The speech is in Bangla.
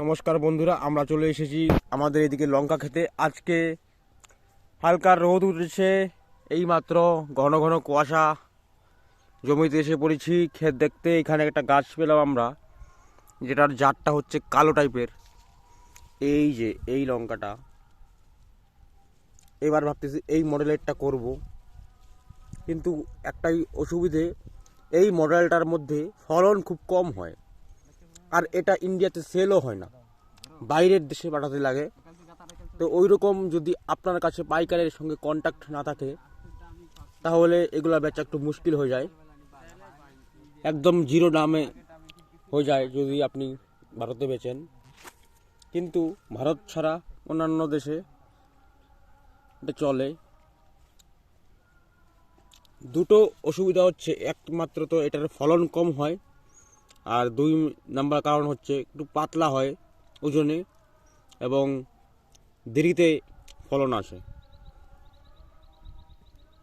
নমস্কার বন্ধুরা, আমরা চলে এসেছি আমাদের এদিকে লঙ্কা খেতে। আজকে হালকা রোদ উঠেছে, এইমাত্র ঘন ঘন কুয়াশা, জমিতে এসে পড়েছি ক্ষেত দেখতে। এখানে একটা গাছ পেলাম আমরা, যেটার জাতটা হচ্ছে কালো টাইপের। এই যে এই লঙ্কাটা, এবার ভাবতেছি এই মডেলেরটা করব, কিন্তু একটাই অসুবিধে, এই মডেলটার মধ্যে ফলন খুব কম হয়, আর এটা ইন্ডিয়াতে সেলও হয় না, বাইরের দেশে পাঠাতে লাগে। তো ওই রকম যদি আপনার কাছে পাইকারের সঙ্গে কন্ট্যাক্ট না থাকে, তাহলে এগুলো বেচা একটু মুশকিল হয়ে যায়, একদম জিরো দামে হয়ে যায় যদি আপনি ভারতে বেচেন। কিন্তু ভারত ছাড়া অন্যান্য দেশে এটা চলে। দুটো অসুবিধা হচ্ছে, একমাত্র তো এটার ফলন কম হয়, আর দুই নাম্বার কারণ হচ্ছে একটু পাতলা হয় ওজনে এবং দেরিতে ফলন আসে।